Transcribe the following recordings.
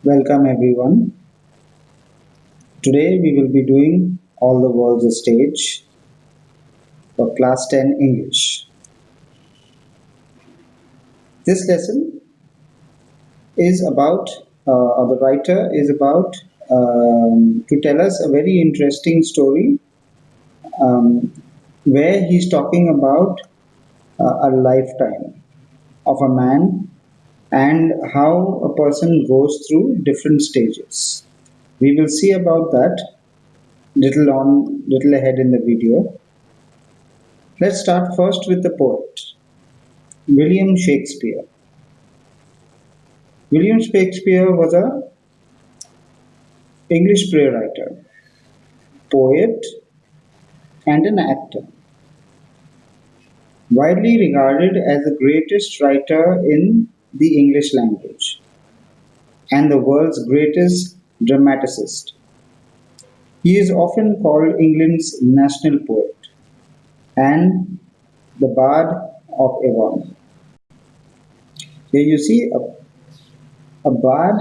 Welcome everyone. Today we will be doing All the World's a Stage for Class 10 English. This lesson is about, or the writer is about to tell us a very interesting story um, where he's talking about a lifetime of a man and how a person goes through different stages. We will see about that little ahead in the video. Let's start first with the poet, William Shakespeare. William Shakespeare was a English playwright, poet, and an actor, widely regarded as the greatest writer in the English language and the world's greatest dramaticist. He is often called England's national poet and the Bard of Avon. Here you see a bard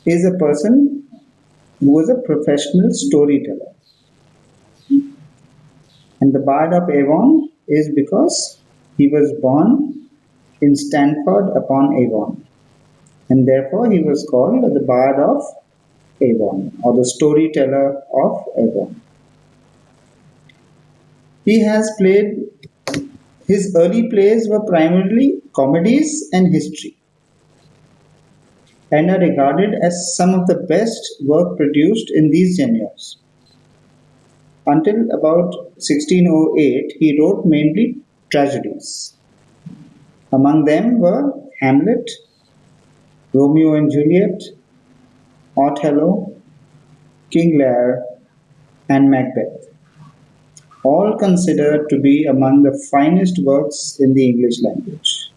is a person who was a professional storyteller. And the Bard of Avon is because he was born in Stanford upon Avon. And therefore he was called the Bard of Avon or the storyteller of Avon. He has played, his early plays were primarily comedies and history and are regarded as some of the best work produced in these genres. Until about 1608, he wrote mainly tragedies. Among them were Hamlet, Romeo and Juliet, Othello, King Lear, and Macbeth, all considered to be among the finest works in the English language.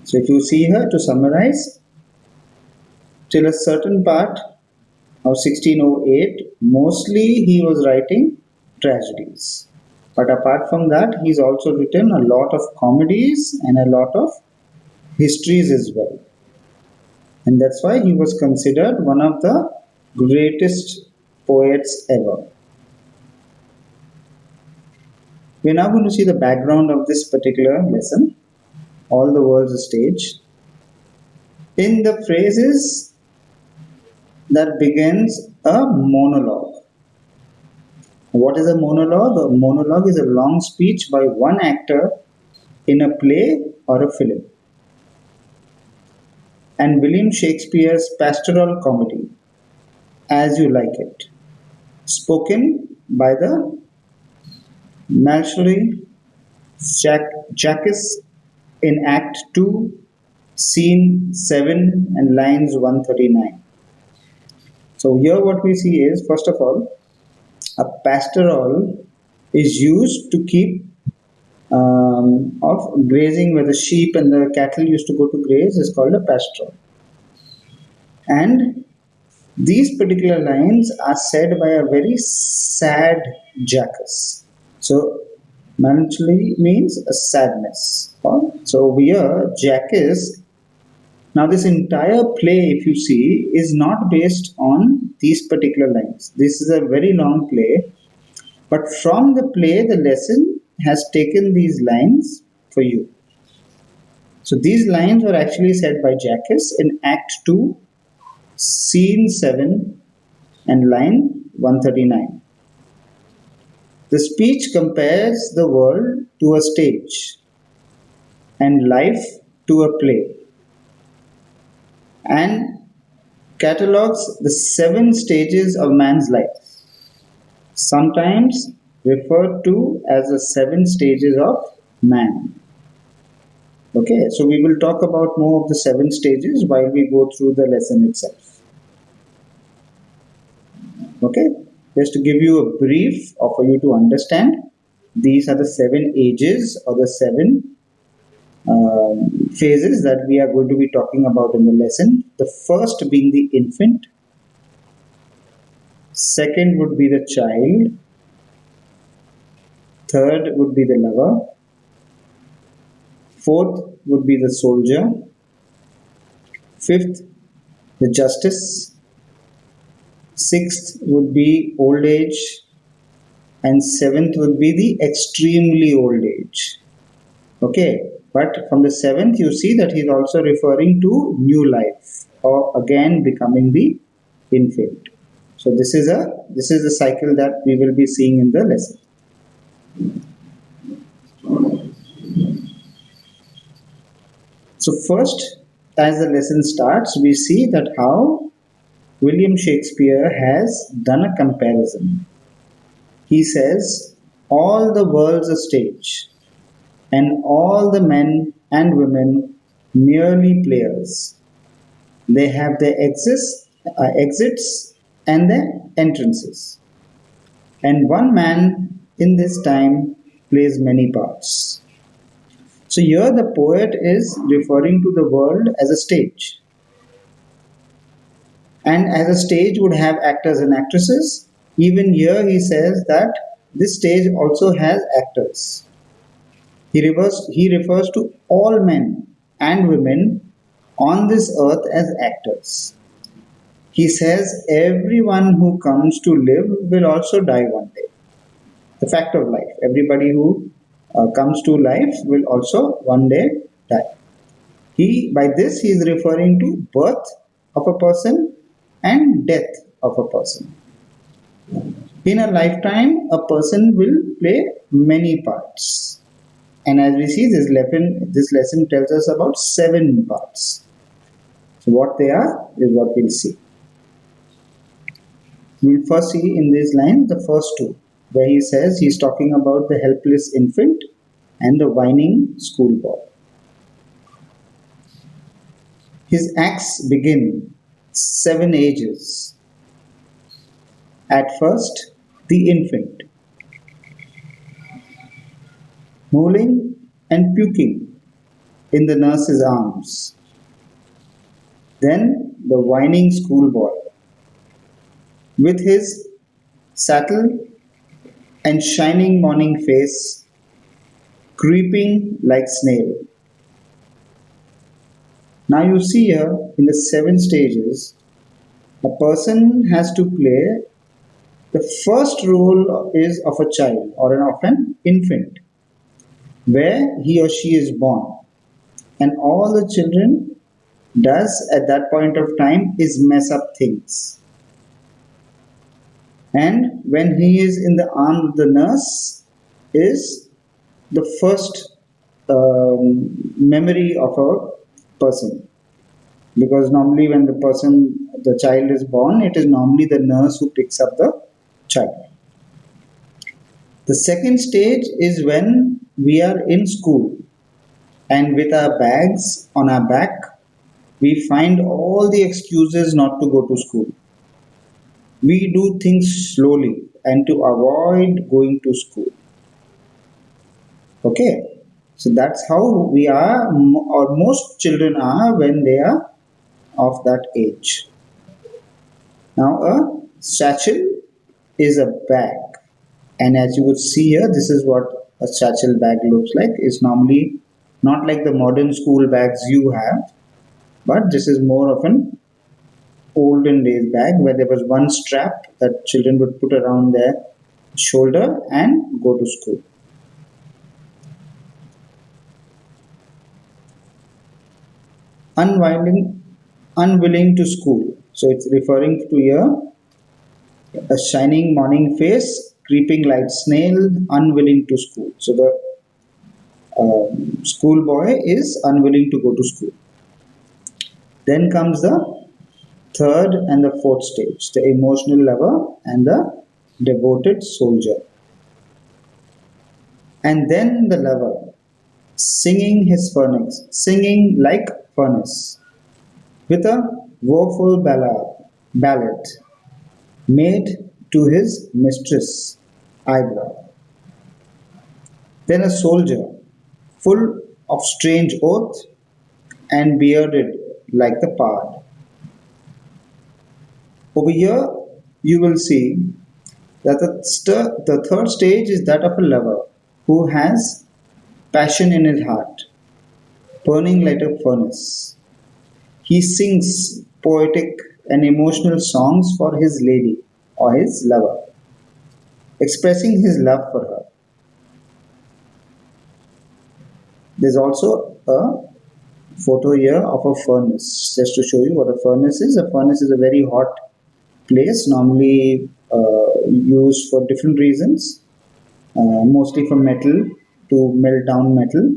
So, if you see here, to summarize, till a certain part of 1608, mostly he was writing tragedies. But apart from that, he's also written a lot of comedies and a lot of histories as well. And that's why he was considered one of the greatest poets ever. We're now going to see the background of this particular lesson, All the World's a Stage. In the phrases that begins a monologue. What is a monologue? A monologue is a long speech by one actor in a play or a film. And William Shakespeare's pastoral comedy, As You Like It, spoken by the melancholy Jaques in Act 2, Scene 7 and lines 139. So here what we see is, first of all, a pastoral is used to keep of grazing where the sheep and the cattle used to go to graze is called a pastoral. And these particular lines are said by a very sad Jaques. So melancholy means a sadness. So here Jaques, now this entire play, if you see, is not based on these particular lines. This is a very long play, but from the play, the lesson has taken these lines for you. So these lines were actually said by Jaques in Act 2, Scene 7 and line 139. The speech compares the world to a stage and life to a play and catalogues the 7 stages of man's life, sometimes referred to as the 7 stages of man. Okay, so we will talk about more of the 7 stages while we go through the lesson itself. Okay, just to give you a brief or for you to understand, these are the 7 ages or the 7 phases that we are going to be talking about in the lesson. The first being the infant, second would be the child, third would be the lover, fourth would be the soldier, Fifth, the justice. Sixth would be old age. And seventh would be the extremely old age. Okay, but from the seventh, you see that he is also referring to new life or again becoming the infant. So this is the cycle that we will be seeing in the lesson. So first, as the lesson starts, we see that how William Shakespeare has done a comparison. He says, all the world's a stage, and all the men and women merely players. They have their exits and their entrances. And one man in this time plays many parts. So here the poet is referring to the world as a stage. And as a stage would have actors and actresses, even here he says that this stage also has actors. He refers to all men and women on this earth as actors. He says everyone who comes to live will also die one day. The fact of life. Everybody who comes to life will also one day die. By this he is referring to birth of a person and death of a person. In a lifetime, a person will play many parts. And as we see, this lesson tells us about 7 parts. So what they are is what we'll see. We'll first see in these lines the first two, where he says he's talking about the helpless infant and the whining schoolboy. His acts begin 7 ages. At first, the infant, mooling and puking in the nurse's arms. Then the whining schoolboy, with his saddle and shining morning face, creeping like snail. Now you see here in the 7 stages, a person has to play the first role is of a child or of an infant, where he or she is born, and all the children does at that point of time is mess up things. And when he is in the arm of the nurse is the first memory of a person, because normally when the child is born, it is normally the nurse who picks up the child. The second stage is when we are in school, and with our bags on our back we find all the excuses not to go to school. We do things slowly and to avoid going to school. Okay, so that's how we are, or most children are when they are of that age. Now, a satchel is a bag, and as you would see here, this is what a satchel bag looks like. It's normally not like the modern school bags you have, but this is more of an olden days bag where there was one strap that children would put around their shoulder and go to school. Unwilling, unwilling to school. So it's referring to here a shining morning face, creeping like snail, unwilling to school. So the schoolboy is unwilling to go to school. Then comes the third and the fourth stage, the emotional lover and the devoted soldier. And then the lover, singing like furnace, with a woeful ballad made to his mistress' eyebrow. Then a soldier, full of strange oath and bearded like the pard. Over here, you will see that the third stage is that of a lover who has passion in his heart, burning like a furnace. He sings poetic and emotional songs for his lady or his lover, expressing his love for her. There's also a photo here of a furnace, just to show you what a furnace is. A furnace is a very hot place, normally used for different reasons, mostly for metal, to melt down metal,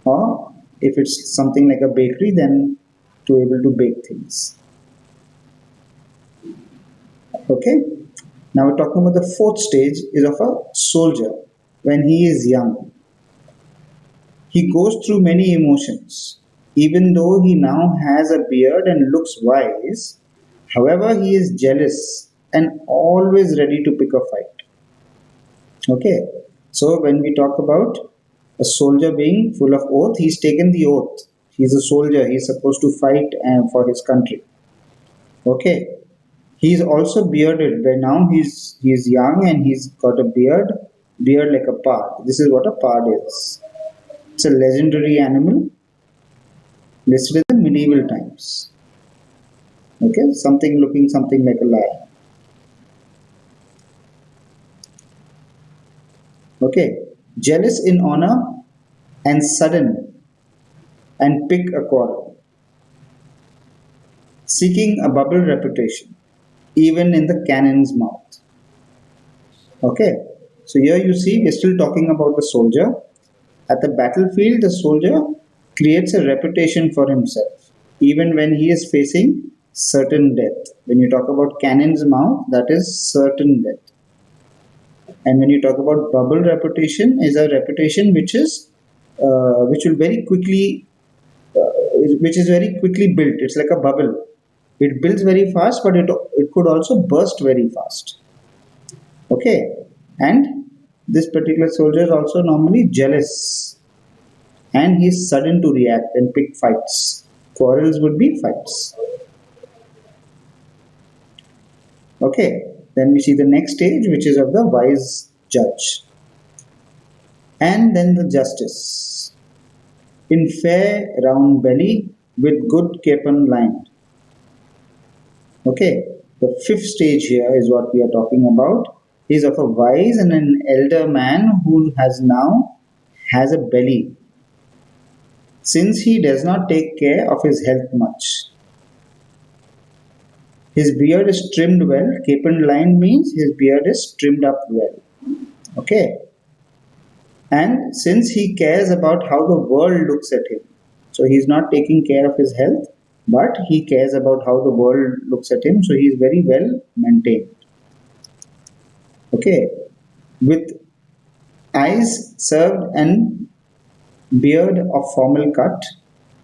or if it's something like a bakery, then to able to bake things. Okay. Now we're talking about the fourth stage is of a soldier when he is young. He goes through many emotions. Even though he now has a beard and looks wise, however, he is jealous and always ready to pick a fight. Okay, so when we talk about a soldier being full of oath, he's taken the oath. He's a soldier, he's supposed to fight for his country. Okay, he's also bearded. By now, he's young and he's got a beard like a pard. This is what a pard is. It's a legendary animal listed in the medieval times. Okay, something looking something like a lion. Okay, jealous in honor and sudden and pick a quarrel, seeking a bubble reputation, even in the cannon's mouth. Okay, so here you see we're still talking about the soldier. At the battlefield, the soldier creates a reputation for himself, even when he is facing certain death. When you talk about cannon's mouth, that is certain death. And when you talk about bubble reputation, is a reputation which will very quickly, which is very quickly built. It's like a bubble. It builds very fast, but it could also burst very fast. Okay, and this particular soldier is also normally jealous, and he's sudden to react and pick fights. Quarrels would be fights. Okay, then we see the next stage, which is of the wise judge, and then the justice. In fair round belly with good capon lined. Okay, the fifth stage here is what we are talking about. Is of a wise and an elder man who has a belly, since he does not take care of his health much. His beard is trimmed well. Capon lined means his beard is trimmed up well. Okay, and since he cares about how the world looks at him, so he's not taking care of his health, but he cares about how the world looks at him, so he's very well maintained. Okay, with eyes served and beard of formal cut,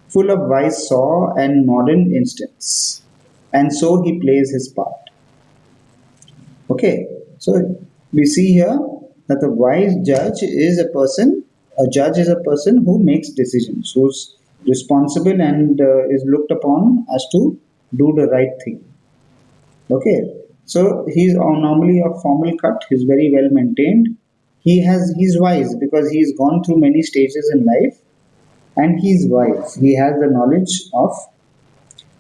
full of wise saw and modern instance, and so he plays his part. Okay, so we see here that the wise judge is a person, a judge is a person who makes decisions, who's responsible and is looked upon as to do the right thing. Okay, so he's normally of formal cut, he's very well maintained. He's wise because he's gone through many stages in life and he's wise. He has the knowledge of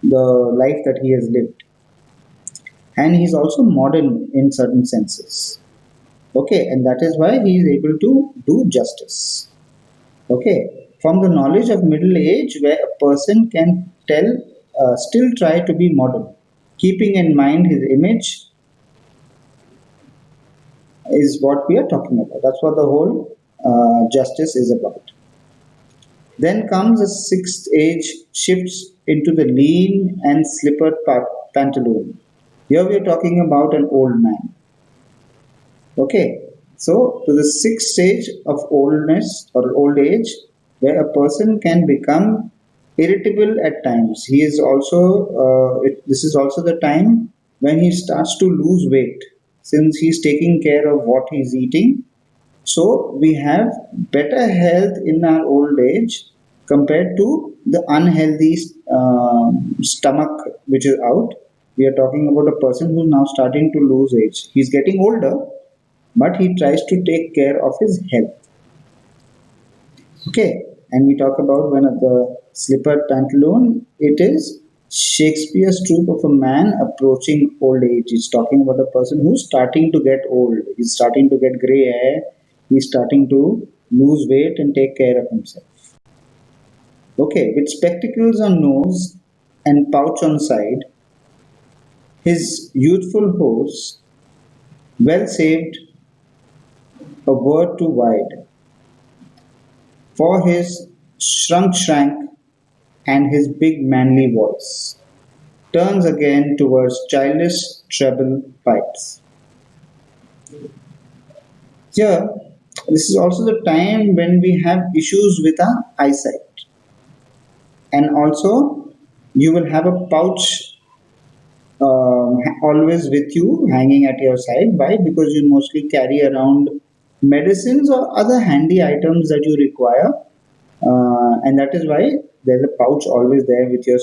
the life that he has lived. And he's also modern in certain senses. Okay, and that is why he is able to do justice. Okay, from the knowledge of middle age, where a person can still try to be modern, keeping in mind his image, is what we are talking about. That's what the whole justice is about. Then comes the sixth age, shifts into the lean and slippered pantaloon. Here we are talking about an old man. Okay, so to the sixth stage of oldness or old age, where a person can become irritable at times. He is also this is also the time when he starts to lose weight, since he's taking care of what he's eating. So we have better health in our old age compared to the unhealthy stomach which is out. We are talking about a person who's now starting to lose age. He's getting older, but he tries to take care of his health. Okay, and we talk about when the slippered pantaloon, it is Shakespeare's trope of a man approaching old age. He's talking about a person who's starting to get old. He's starting to get gray hair. He's starting to lose weight and take care of himself. Okay, with spectacles on nose and pouch on side, his youthful horse, well saved a word too wide, for his shrunk shrank and his big manly voice, turns again towards childish treble pipes. Here, this is also the time when we have issues with our eyesight, and also you will have a pouch always with you, hanging at your side. Why? Because you mostly carry around medicines or other handy items that you require, and that is why there's a pouch always there with your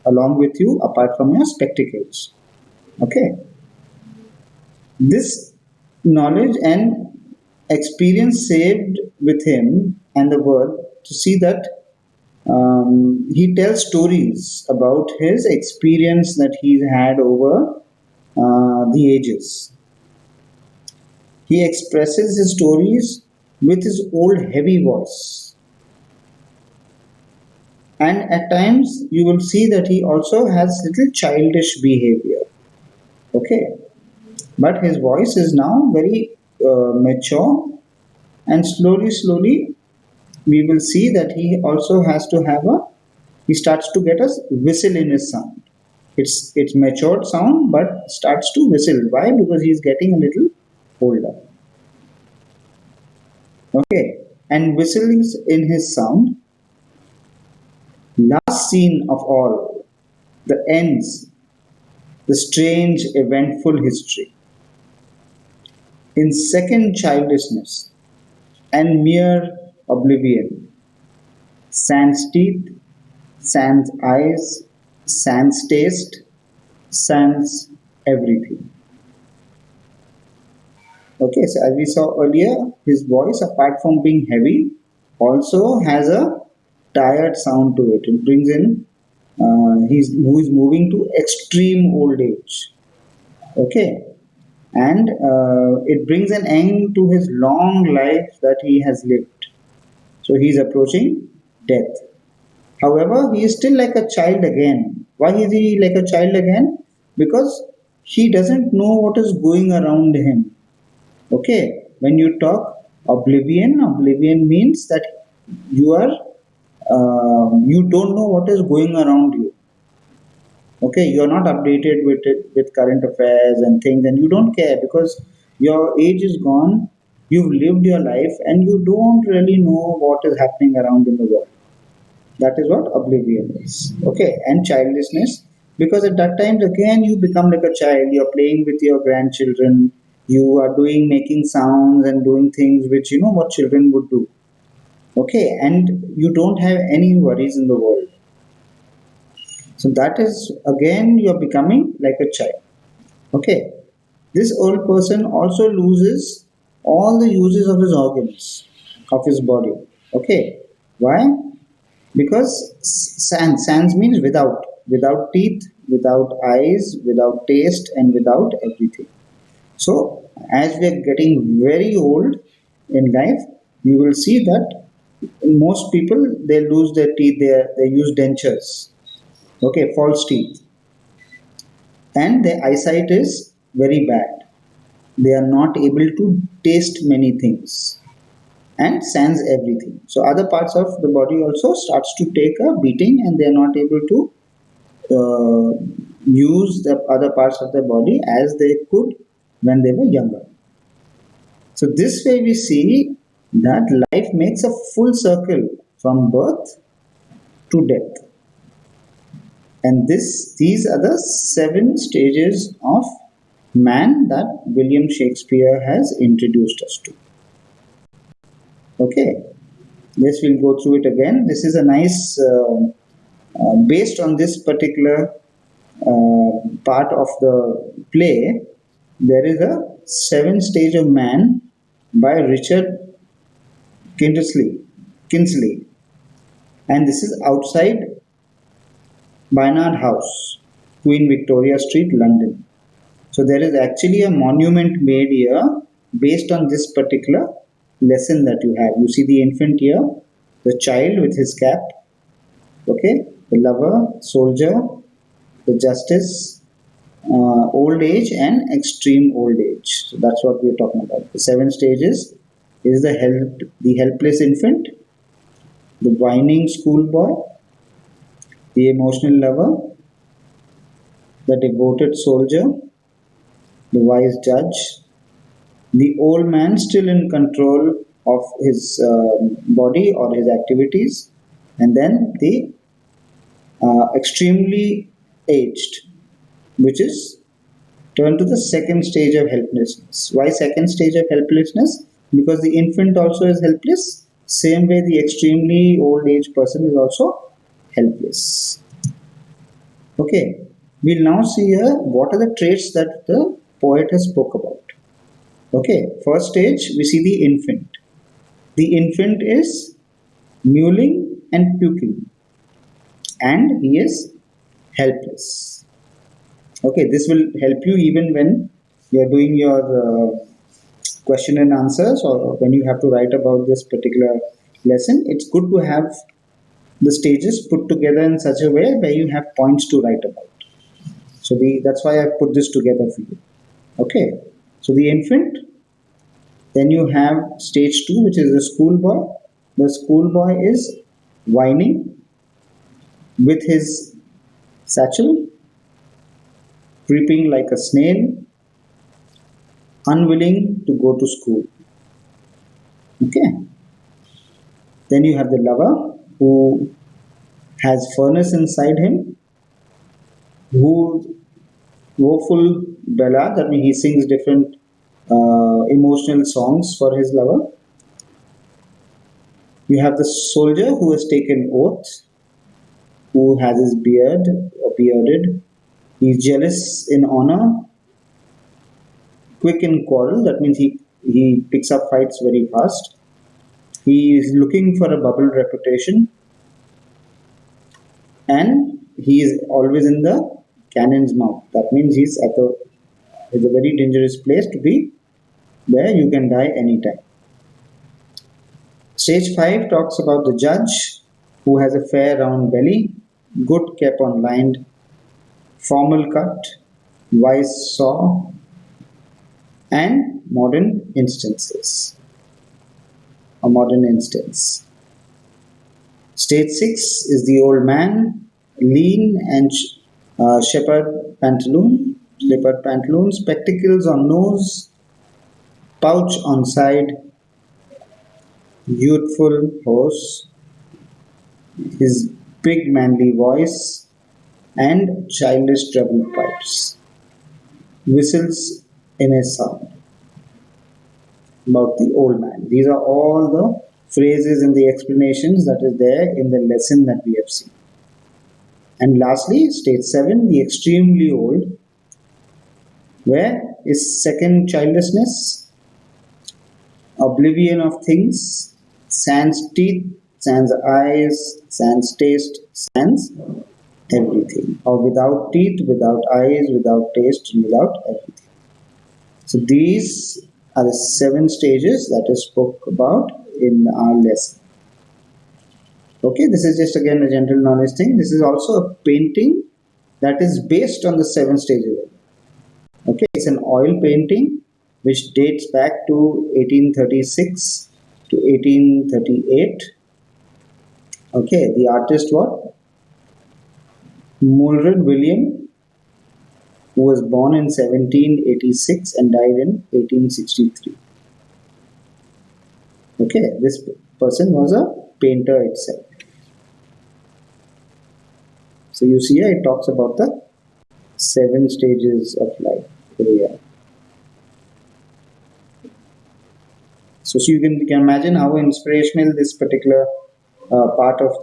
along with you, apart from your spectacles. Okay, this knowledge and experience saved with him and the world to see that he tells stories about his experience that he's had over the ages. He expresses his stories with his old heavy voice. And at times you will see that he also has little childish behavior. Okay. But his voice is now very mature, and slowly, we will see that he also has to have a, he starts to get a whistle in his sound. It's matured sound, but starts to whistle. Why? Because he's getting a little older. Okay, and whistles in his sound. Last scene of all, the ends, the strange, eventful history. In second childishness and mere oblivion, sans teeth, sans eyes, sans taste, sans everything. Okay, so as we saw earlier, his voice, apart from being heavy, also has a tired sound to it. It brings in, who is moving to extreme old age. Okay, and it brings an end to his long life that he has lived. So he is approaching death. However, he is still like a child again. Why is he like a child again? Because he doesn't know what is going around him. Okay, when you talk oblivion, oblivion means that you are you don't know what is going around you. Okay, you are not updated with it, with current affairs and things, and you don't care because your age is gone. You've lived your life, and you don't really know what is happening around in the world. That is what oblivion is. Okay, and childishness, because at that time again you become like a child. You're playing with your grandchildren. You are doing making sounds and doing things which you know what children would do. Okay, and you don't have any worries in the world. So that is again you're becoming like a child. Okay, this old person also loses all the uses of his organs, of his body. Okay, why? Because sans means without, without teeth, without eyes, without taste, and without everything. So as we are getting very old in life, you will see that most people they lose their teeth, they use dentures. Okay, false teeth, and their eyesight is very bad. They are not able to taste many things and sense everything. So other parts of the body also starts to take a beating, and they are not able to use the other parts of their body as they could when they were younger. So this way we see that life makes a full circle from birth to death. And these are the seven stages of man that William Shakespeare has introduced us to. Okay, yes, we'll go through it again. This is a nice, based on this particular part of the play, there is a seven stage of man by Richard Kinsley. Kinsley. And this is outside Barnard House, Queen Victoria Street, London. So there is actually a monument made here based on this particular lesson that you have. You see the infant here, the child with his cap, okay, the lover, soldier, the justice, old age, and extreme old age. So that's what we're talking about. The seven stages is the helpless infant, the whining schoolboy, the emotional lover, the devoted soldier, the wise judge, the old man still in control of his body or his activities, and then the extremely aged, which is turned to the second stage of helplessness. Why second stage of helplessness? Because the infant also is helpless, same way the extremely old age person is also helpless. Okay, we'll now see here what are the traits that the poet has spoke about. Okay, first stage we see the infant. The infant is mewling and puking, and he is helpless. Okay, this will help you even when you are doing your question and answers, or when you have to write about this particular lesson. It's good to have the stages put together in such a way where you have points to write about. So that's why I put this together for you. Okay, so the infant, then you have stage two, which is the schoolboy. The schoolboy is whining with his satchel, creeping like a snail, unwilling to go to school. Okay. Then you have the lover who has furnace inside him, who woeful ballad, that means he sings different emotional songs for his lover. You have the soldier who has taken oath, who has his beard or bearded. He's jealous in honor, quick in quarrel. That means he picks up fights very fast. He is looking for a bubble reputation, and he is always in the cannon's mouth. That means it's a very dangerous place to be, where you can die anytime. Stage 5 talks about the judge who has a fair round belly, good cap on lined, formal cut, wise saw, and modern instances. A modern instance. Stage 6 is the old man, lean and leopard pantaloon, spectacles on nose, pouch on side, youthful horse, his big manly voice, and childish treble pipes, whistles in a sound. About the old man. These are all the phrases and the explanations that is there in the lesson that we have seen. And lastly, stage 7, the extremely old, where is second childlessness, oblivion of things, sans teeth, sans eyes, sans taste, sans everything, or without teeth, without eyes, without taste, and without everything. So these are the 7 stages that is spoke about in our lesson. Okay, this is just again a general knowledge thing. This is also a painting that is based on the 7 stages. Okay, it's an oil painting which dates back to 1836 to 1838. Okay, the artist what? Mulred William, who was born in 1786 and died in 1863. Okay, this person was a painter itself. So you see here it talks about the 7 stages of life. Here. So you can imagine how inspirational this particular part of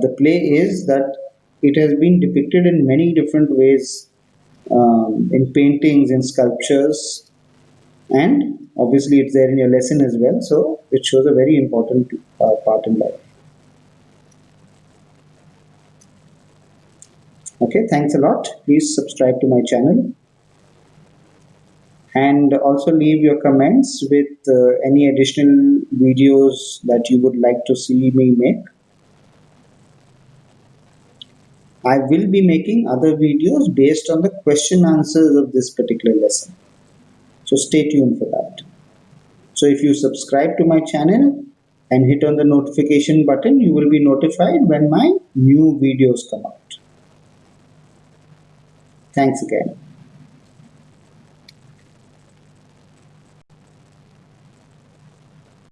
the play is, that it has been depicted in many different ways, in paintings, in sculptures, and Obviously, it's there in your lesson as well. So it shows a very important part in life. Okay, thanks a lot. Please subscribe to my channel and also leave your comments with any additional videos that you would like to see me make. I will be making other videos based on the question answers of this particular lesson. So stay tuned for that. So if you subscribe to my channel and hit on the notification button, you will be notified when my new videos come out. Thanks again.